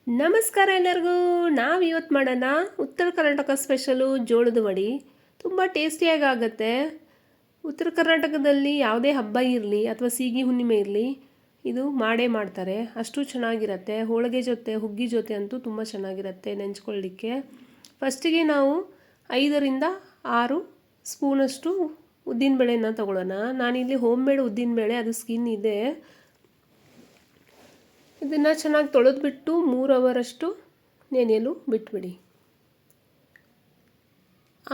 ನಮಸ್ಕಾರ ಎಲ್ಲರಿಗೂ. ನಾವು ಇವತ್ತು ಮಾಡೋಣ ಉತ್ತರ ಕರ್ನಾಟಕ ಸ್ಪೆಷಲು ಜೋಳದ ವಡೆ. ತುಂಬ ಟೇಸ್ಟಿಯಾಗಿ ಆಗುತ್ತೆ. ಉತ್ತರ ಕರ್ನಾಟಕದಲ್ಲಿ ಯಾವುದೇ ಹಬ್ಬ ಇರಲಿ ಅಥವಾ ಸೀಗಿ ಹುಣ್ಣಿಮೆ ಇರಲಿ, ಇದು ಮಾಡೇ ಮಾಡ್ತಾರೆ. ಅಷ್ಟು ಚೆನ್ನಾಗಿರುತ್ತೆ. ಹೋಳಿಗೆ ಜೊತೆ ಹುಗ್ಗಿ ಜೊತೆ ಅಂತೂ ತುಂಬ ಚೆನ್ನಾಗಿರುತ್ತೆ ನೆಂಚ್ಕೊಳ್ಳಿಕ್ಕೆ. ಫಸ್ಟಿಗೆ ನಾವು 5ರಿಂದ 6 ಸ್ಪೂನಷ್ಟು ಉದ್ದಿನಬೇಳೆನ ತಗೊಳ್ಳೋಣ. ನಾನಿಲ್ಲಿ ಹೋಮ್ ಮೇಡ್ ಉದ್ದಿನಬೇಳೆ, ಅದು ಸ್ಕಿನ್ ಇದೆ. ಇದನ್ನು ಚೆನ್ನಾಗಿ ತೊಳೆದ್ಬಿಟ್ಟು 3 ಅವರಷ್ಟು ನೆನೆಯಲು ಬಿಟ್ಬಿಡಿ.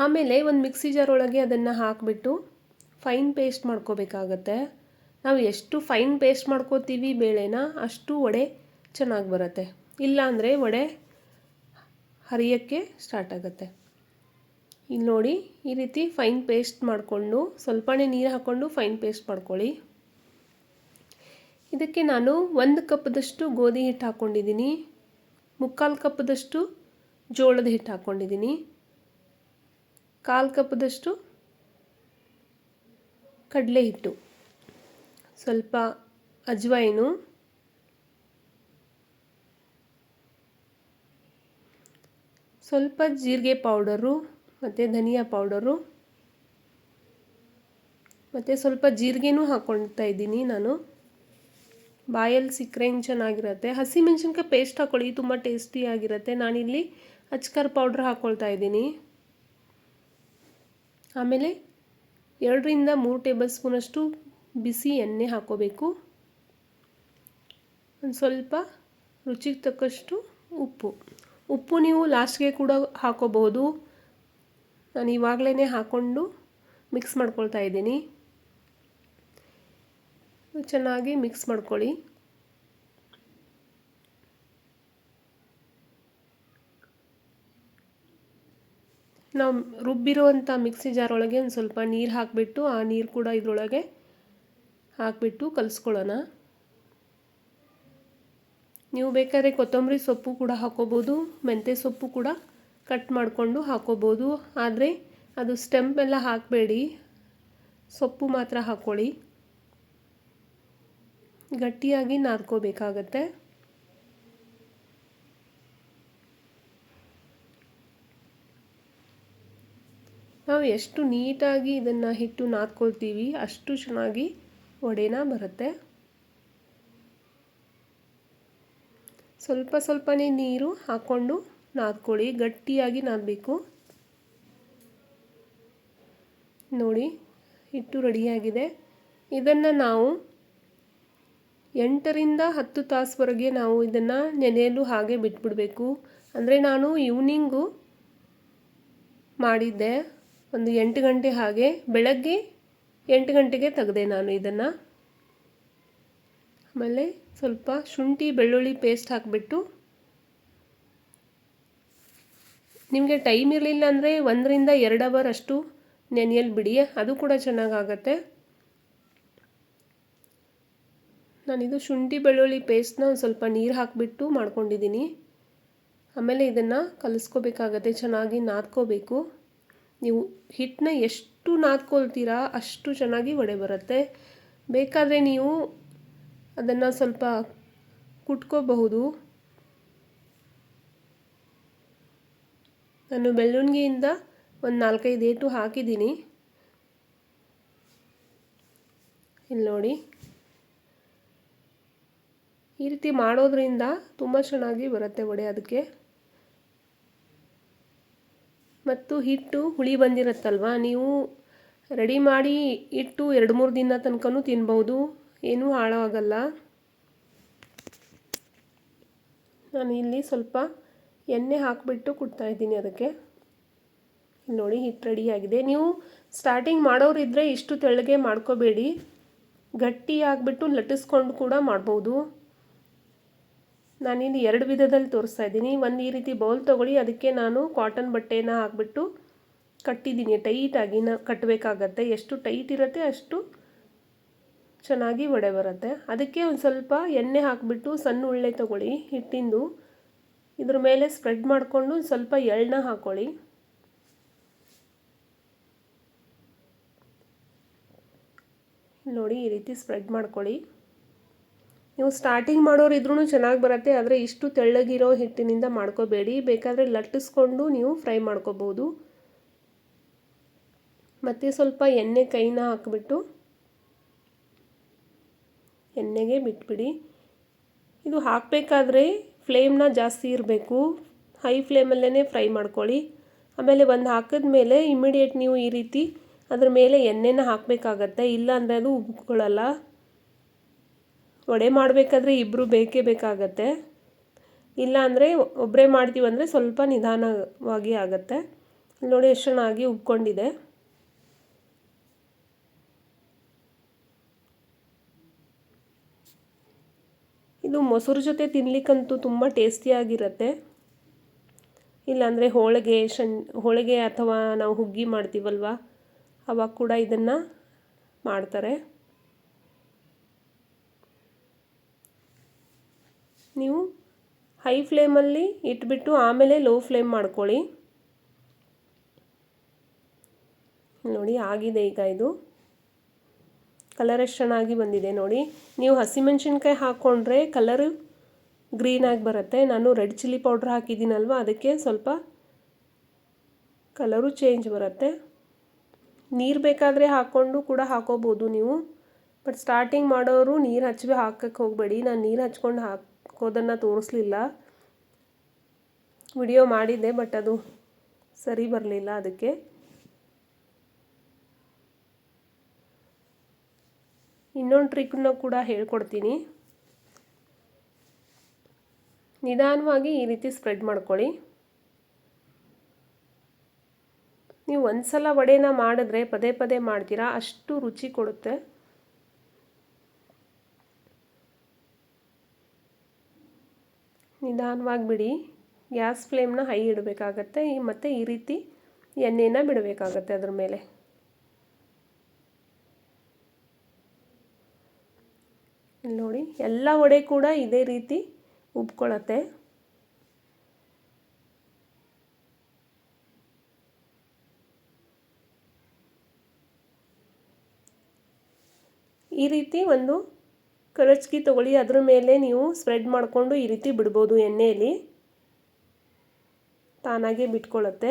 ಆಮೇಲೆ ಒಂದು ಮಿಕ್ಸಿ ಜಾರ್ ಒಳಗೆ ಅದನ್ನು ಹಾಕಿಬಿಟ್ಟು ಫೈನ್ ಪೇಸ್ಟ್ ಮಾಡ್ಕೋಬೇಕಾಗತ್ತೆ. ನಾವು ಎಷ್ಟು ಫೈನ್ ಪೇಸ್ಟ್ ಮಾಡ್ಕೋತೀವಿ ಬೇಳೆನ, ಅಷ್ಟು ವಡೆ ಚೆನ್ನಾಗಿ ಬರುತ್ತೆ. ಇಲ್ಲಾಂದರೆ ವಡೆ ಹರಿಯೋಕ್ಕೆ ಸ್ಟಾರ್ಟ್ ಆಗುತ್ತೆ. ಇಲ್ಲಿ ನೋಡಿ, ಈ ರೀತಿ ಫೈನ್ ಪೇಸ್ಟ್ ಮಾಡಿಕೊಂಡು ಸ್ವಲ್ಪನೇ ನೀರು ಹಾಕ್ಕೊಂಡು ಫೈನ್ ಪೇಸ್ಟ್ ಮಾಡ್ಕೊಳ್ಳಿ. ಇದಕ್ಕೆ ನಾನು 1 ಕಪ್ದಷ್ಟು ಗೋಧಿ ಹಿಟ್ಟು ಹಾಕ್ಕೊಂಡಿದ್ದೀನಿ, 3/4 ಕಪ್ದಷ್ಟು ಜೋಳದ ಹಿಟ್ಟು ಹಾಕ್ಕೊಂಡಿದ್ದೀನಿ, 1/4 ಕಪ್ದಷ್ಟು ಕಡಲೆ ಹಿಟ್ಟು, ಸ್ವಲ್ಪ ಅಜ್ವೈನು, ಸ್ವಲ್ಪ ಜೀರಿಗೆ ಪೌಡರು ಮತ್ತು ಧನಿಯಾ ಪೌಡರು, ಮತ್ತು ಸ್ವಲ್ಪ ಜೀರಿಗೆನೂ ಹಾಕ್ಕೊಳ್ತಾ ಇದ್ದೀನಿ ನಾನು. ಬಾಯಲ್ಲಿ ಸಿಕ್ಕರೆ ಹಿಂಗೆ ಚೆನ್ನಾಗಿರುತ್ತೆ. ಹಸಿಮೆಣ್ಸಿನ್ಕಾಯಿ ಪೇಸ್ಟ್ ಹಾಕ್ಕೊಳ್ಳಿ, ತುಂಬ ಟೇಸ್ಟಿಯಾಗಿರುತ್ತೆ. ನಾನಿಲ್ಲಿ ಅಚ್ಕರ್ ಪೌಡ್ರ್ ಹಾಕ್ಕೊಳ್ತಾ ಇದ್ದೀನಿ. ಆಮೇಲೆ 2ರಿಂದ 3 ಟೇಬಲ್ ಸ್ಪೂನಷ್ಟು ಬಿಸಿ ಎಣ್ಣೆ ಹಾಕ್ಕೋಬೇಕು. ಒಂದು ಸ್ವಲ್ಪ ರುಚಿಗೆ ತಕ್ಕಷ್ಟು ಉಪ್ಪು ನೀವು ಲಾಸ್ಟ್ಗೆ ಕೂಡ ಹಾಕ್ಕೋಬಹುದು. ನಾನು ಇವಾಗಲೇ ಹಾಕ್ಕೊಂಡು ಮಿಕ್ಸ್ ಮಾಡ್ಕೊಳ್ತಾ ಇದ್ದೀನಿ. ಚೆನ್ನಾಗಿ ಮಿಕ್ಸ್ ಮಾಡ್ಕೊಳ್ಳಿ. ನಾವು ರುಬ್ಬಿರುವಂಥ ಮಿಕ್ಸಿ ಜಾರ್ ಒಳಗೆ ಒಂದು ಸ್ವಲ್ಪ ನೀರು ಹಾಕಿಬಿಟ್ಟು, ಆ ನೀರು ಕೂಡ ಇದರೊಳಗೆ ಹಾಕಿಬಿಟ್ಟು ಕಲಿಸ್ಕೊಳ್ಳೋಣ. ನೀವು ಬೇಕಾದರೆ ಕೊತ್ತಂಬರಿ ಸೊಪ್ಪು ಕೂಡ ಹಾಕ್ಕೋಬೋದು, ಮೆಂತ್ಯ ಸೊಪ್ಪು ಕೂಡ ಕಟ್ ಮಾಡಿಕೊಂಡು ಹಾಕ್ಕೋಬೋದು. ಆದರೆ ಅದು ಸ್ಟೆಮ್ ಎಲ್ಲ ಹಾಕಬೇಡಿ, ಸೊಪ್ಪು ಮಾತ್ರ ಹಾಕ್ಕೊಳ್ಳಿ. ಗಟ್ಟಿಯಾಗಿ ನಾದ್ಕೋಬೇಕಾಗತ್ತೆ. ನಾವು ಎಷ್ಟು ನೀಟಾಗಿ ಇದನ್ನು ಹಿಟ್ಟು ನಾದ್ಕೊಳ್ತೀವಿ, ಅಷ್ಟು ಚೆನ್ನಾಗಿ ವಡೆನ ಬರುತ್ತೆ. ಸ್ವಲ್ಪ ಸ್ವಲ್ಪನೇ ನೀರು ಹಾಕ್ಕೊಂಡು ನಾದ್ಕೊಳ್ಳಿ, ಗಟ್ಟಿಯಾಗಿ ನಾದಬೇಕು. ನೋಡಿ, ಹಿಟ್ಟು ರೆಡಿಯಾಗಿದೆ. ಇದನ್ನು ನಾವು 8ರಿಂದ 10 ತಾಸುವರೆಗೆ ನಾವು ಇದನ್ನು ನೆನೆಯಲು ಹಾಗೆ ಬಿಟ್ಬಿಡಬೇಕು. ಅಂದರೆ ನಾನು ಈವ್ನಿಂಗು ಮಾಡಿದ್ದೆ, ಒಂದು 8 ಗಂಟೆ ಹಾಗೆ. ಬೆಳಗ್ಗೆ 8 ಗಂಟೆಗೆ ತೆಗೆದೆ ನಾನು ಇದನ್ನು. ಆಮೇಲೆ ಸ್ವಲ್ಪ ಶುಂಠಿ ಬೆಳ್ಳುಳ್ಳಿ ಪೇಸ್ಟ್ ಹಾಕಿಬಿಟ್ಟು, ನಿಮಗೆ ಟೈಮ್ ಇರಲಿಲ್ಲ ಅಂದರೆ 1ರಿಂದ 2 ಅವರ್ ಅಷ್ಟು ನೆನೆಯಲು ಬಿಡಿ, ಅದು ಕೂಡ ಚೆನ್ನಾಗಾಗತ್ತೆ. ನಾನಿದು ಶುಂಠಿ ಬೆಳ್ಳುಳ್ಳಿ ಪೇಸ್ಟ್ನ ಒಂದು ಸ್ವಲ್ಪ ನೀರು ಹಾಕಿಬಿಟ್ಟು ಮಾಡ್ಕೊಂಡಿದ್ದೀನಿ. ಆಮೇಲೆ ಇದನ್ನು ಕಲಿಸ್ಕೋಬೇಕಾಗತ್ತೆ, ಚೆನ್ನಾಗಿ ನಾದ್ಕೋಬೇಕು. ನೀವು ಹಿಟ್ಟನ್ನ ಎಷ್ಟು ನಾದ್ಕೊಳ್ತೀರಾ ಅಷ್ಟು ಚೆನ್ನಾಗಿ ವಡೆ ಬರುತ್ತೆ. ಬೇಕಾದರೆ ನೀವು ಅದನ್ನು ಸ್ವಲ್ಪ ಕುಟ್ಕೋಬಹುದು. ನಾನು ಬೆಳ್ಳುಣ್ಣಿಯಿಂದ ಒಂದು 4-5 ಏಟು ಹಾಕಿದ್ದೀನಿ. ಇಲ್ಲಿ ನೋಡಿ, ಈ ರೀತಿ ಮಾಡೋದ್ರಿಂದ ತುಂಬ ಚೆನ್ನಾಗಿ ಬರುತ್ತೆ ವಡೆ. ಅದಕ್ಕೆ ಮತ್ತು ಹಿಟ್ಟು ಹುಳಿ ಬಂದಿರುತ್ತಲ್ವ, ನೀವು ರೆಡಿ ಮಾಡಿ ಇಟ್ಟು 2-3 ದಿನ ತನಕನೂ ತಿನ್ಬೋದು, ಏನೂ ಹಾಳಾಗಲ್ಲ. ನಾನು ಇಲ್ಲಿ ಸ್ವಲ್ಪ ಎಣ್ಣೆ ಹಾಕಿಬಿಟ್ಟು ಕುಟ್ತಾಯಿದ್ದೀನಿ ಅದಕ್ಕೆ. ನೋಡಿ, ಹಿಟ್ಟು ರೆಡಿಯಾಗಿದೆ. ನೀವು ಸ್ಟಾರ್ಟಿಂಗ್ ಮಾಡೋರಿದ್ದರೆ ಇಷ್ಟು ತೆಳ್ಳಗೆ ಮಾಡ್ಕೋಬೇಡಿ, ಗಟ್ಟಿ ಆಗಿಬಿಟ್ಟು ಲಟ್ಟಿಸ್ಕೊಂಡು ಕೂಡ ಮಾಡ್ಬೋದು. ನಾನಿಲ್ಲಿ 2 ವಿಧದಲ್ಲಿ ತೋರಿಸ್ತಾ ಇದ್ದೀನಿ. ಒಂದು ಈ ರೀತಿ ಬೌಲ್ ತೊಗೊಳ್ಳಿ, ಅದಕ್ಕೆ ನಾನು ಕಾಟನ್ ಬಟ್ಟೆನ ಹಾಕಿಬಿಟ್ಟು ಕಟ್ಟಿದ್ದೀನಿ. ಟೈಟಾಗಿ ಕಟ್ಟಬೇಕಾಗತ್ತೆ. ಎಷ್ಟು ಟೈಟ್ ಇರುತ್ತೆ ಅಷ್ಟು ಚೆನ್ನಾಗಿ ವಡೆ ಬರುತ್ತೆ. ಅದಕ್ಕೆ ಒಂದು ಸ್ವಲ್ಪ ಎಣ್ಣೆ ಹಾಕಿಬಿಟ್ಟು ಸಣ್ಣ ಉಳ್ಳೆ ತೊಗೊಳ್ಳಿ ಹಿಟ್ಟಿಂದು, ಇದ್ರ ಮೇಲೆ ಸ್ಪ್ರೆಡ್ ಮಾಡಿಕೊಂಡು ಸ್ವಲ್ಪ ಎಳ್ಳನ್ನ ಹಾಕ್ಕೊಳ್ಳಿ. ನೋಡಿ, ಈ ರೀತಿ ಸ್ಪ್ರೆಡ್ ಮಾಡ್ಕೊಳ್ಳಿ. ನೀವು ಸ್ಟಾರ್ಟಿಂಗ್ ಮಾಡೋರು ಇದ್ರೂ ಚೆನ್ನಾಗಿ ಬರುತ್ತೆ, ಆದರೆ ಇಷ್ಟು ತೆಳ್ಳಗಿರೋ ಹಿಟ್ಟಿನಿಂದ ಮಾಡ್ಕೋಬೇಡಿ. ಬೇಕಾದರೆ ಲಟ್ಟಿಸ್ಕೊಂಡು ನೀವು ಫ್ರೈ ಮಾಡ್ಕೋಬೋದು. ಮತ್ತು ಸ್ವಲ್ಪ ಎಣ್ಣೆ ಕೈನ ಹಾಕಿಬಿಟ್ಟು ಎಣ್ಣೆಗೆ ಬಿಟ್ಬಿಡಿ. ಇದು ಹಾಕಬೇಕಾದ್ರೆ ಫ್ಲೇಮ್ನ ಜಾಸ್ತಿ ಇರಬೇಕು, ಹೈ ಫ್ಲೇಮಲ್ಲೇ ಫ್ರೈ ಮಾಡ್ಕೊಳ್ಳಿ. ಆಮೇಲೆ ಒಂದು ಹಾಕಿದ್ಮೇಲೆ ಇಮಿಡಿಯೇಟ್ ನೀವು ಈ ರೀತಿ ಅದ್ರ ಮೇಲೆ ಎಣ್ಣೆನ ಹಾಕಬೇಕಾಗತ್ತೆ, ಇಲ್ಲ ಅಂದರೆ ಅದು ಉಬ್ಕೊಳ್ಳಲ್ಲ. ವಡೆ ಮಾಡಬೇಕಾದ್ರೆ ಇಬ್ಬರು ಬೇಕೇ ಬೇಕಾಗತ್ತೆ, ಇಲ್ಲ ಅಂದರೆ ಒಬ್ಬರೇ ಮಾಡ್ತೀವಂದರೆ ಸ್ವಲ್ಪ ನಿಧಾನವಾಗಿ ಆಗುತ್ತೆ. ನೋಡಿ ಎಷ್ಟು ಚೆನ್ನಾಗಿ ಉಬ್ಕೊಂಡಿದೆ. ಇದು ಮೊಸರು ಜೊತೆ ತಿನ್ನಲಿಕ್ಕಂತೂ ತುಂಬ ಟೇಸ್ಟಿಯಾಗಿರುತ್ತೆ. ಇಲ್ಲಾಂದರೆ ಹೋಳಿಗೆ ಅಥವಾ ನಾವು ಹುಗ್ಗಿ ಮಾಡ್ತೀವಲ್ವ, ಅವಾಗ ಕೂಡ ಇದನ್ನು ಮಾಡ್ತಾರೆ. ನೀವು ಹೈ ಫ್ಲೇಮಲ್ಲಿ ಇಟ್ಬಿಟ್ಟು ಆಮೇಲೆ ಲೋ ಫ್ಲೇಮ್ ಮಾಡ್ಕೊಳ್ಳಿ. ನೋಡಿ ಆಗಿದೆ ಈಗ. ಇದು ಕಲರ್ ಎಷ್ಟು ಚೆನ್ನಾಗಿ ಬಂದಿದೆ ನೋಡಿ. ನೀವು ಹಸಿಮೆಣಸಿನ್ಕಾಯಿ ಹಾಕ್ಕೊಂಡ್ರೆ ಕಲರು ಗ್ರೀನಾಗಿ ಬರುತ್ತೆ. ನಾನು ರೆಡ್ ಚಿಲ್ಲಿ ಪೌಡ್ರ್ ಹಾಕಿದ್ದೀನಲ್ವ, ಅದಕ್ಕೆ ಸ್ವಲ್ಪ ಕಲರು ಚೇಂಜ್ ಬರುತ್ತೆ. ನೀರು ಬೇಕಾದರೆ ಹಾಕ್ಕೊಂಡು ಕೂಡ ಹಾಕೋಬೋದು ನೀವು, ಬಟ್ ಸ್ಟಾರ್ಟಿಂಗ್ ಮಾಡೋರು ನೀರು ಹಾಕಕ್ಕೆ ಹೋಗಬೇಡಿ. ನಾನು ನೀರು ಹಚ್ಕೊಂಡು ಹಾಕೋದನ್ನು ತೋರಿಸ್ಲಿಲ್ಲ, ವಿಡಿಯೋ ಮಾಡಿದ್ದೆ ಬಟ್ ಅದು ಸರಿ ಬರಲಿಲ್ಲ. ಅದಕ್ಕೆ ಇನ್ನೊಂದು ಟ್ರಿಕ್ನ ಕೂಡ ಹೇಳ್ಕೊಡ್ತೀನಿ. ನಿಧಾನವಾಗಿ ಈ ರೀತಿ ಸ್ಪ್ರೆಡ್ ಮಾಡ್ಕೊಳ್ಳಿ. ನೀವು ಒಂದು ಸಲ ವಡೆನ ಮಾಡಿದ್ರೆ ಪದೇ ಪದೇ ಮಾಡ್ತೀರಾ, ಅಷ್ಟು ರುಚಿ ಕೊಡುತ್ತೆ. ನಿಧಾನವಾಗಿ ಬಿಡಿ, ಗ್ಯಾಸ್ ಫ್ಲೇಮ್ನ ಹೈ ಇಡಬೇಕಾಗತ್ತೆ. ಮತ್ತು ಈ ರೀತಿ ಎಣ್ಣೆನ ಬಿಡಬೇಕಾಗತ್ತೆ ಅದ್ರ ಮೇಲೆ. ನೋಡಿ ಎಲ್ಲ ವಡೆ ಕೂಡ ಇದೇ ರೀತಿ ಉಬ್ಕೊಳ್ಳುತ್ತೆ. ಈ ರೀತಿ ಒಂದು ಕರಚ್ಕಿ ತಗೊಳ್ಳಿ, ಅದ್ರ ಮೇಲೆ ನೀವು ಸ್ಪ್ರೆಡ್ ಮಾಡಿಕೊಂಡು ಈ ರೀತಿ ಬಿಡ್ಬೋದು ಎಣ್ಣೆಯಲ್ಲಿ, ತಾನಾಗೆ ಬಿಟ್ಕೊಳ್ಳುತ್ತೆ.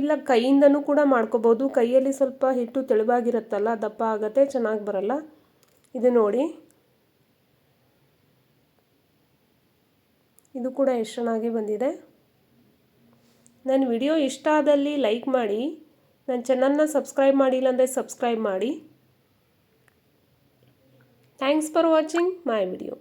ಇಲ್ಲ ಕೈಯಿಂದನೂ ಕೂಡ ಮಾಡ್ಕೋಬೋದು. ಕೈಯಲ್ಲಿ ಸ್ವಲ್ಪ ಹಿಟ್ಟು ತೆಳುವಾಗಿರುತ್ತಲ್ಲ, ದಪ್ಪ ಆಗುತ್ತೆ, ಚೆನ್ನಾಗಿ ಬರಲ್ಲ. ಇದು ನೋಡಿ, ಇದು ಕೂಡ ಎಷ್ಟು ಚೆನ್ನಾಗಿ ಬಂದಿದೆ. ನನ್ನ ವಿಡಿಯೋ ಇಷ್ಟ ಆದಲ್ಲಿ ಲೈಕ್ ಮಾಡಿ, ನನ್ನ ಚಾನಲ್ನ ಸಬ್ಸ್ಕ್ರೈಬ್ ಮಾಡಿಲ್ಲ ಅಂದರೆ ಸಬ್ಸ್ಕ್ರೈಬ್ ಮಾಡಿ. Thanks for watching my video.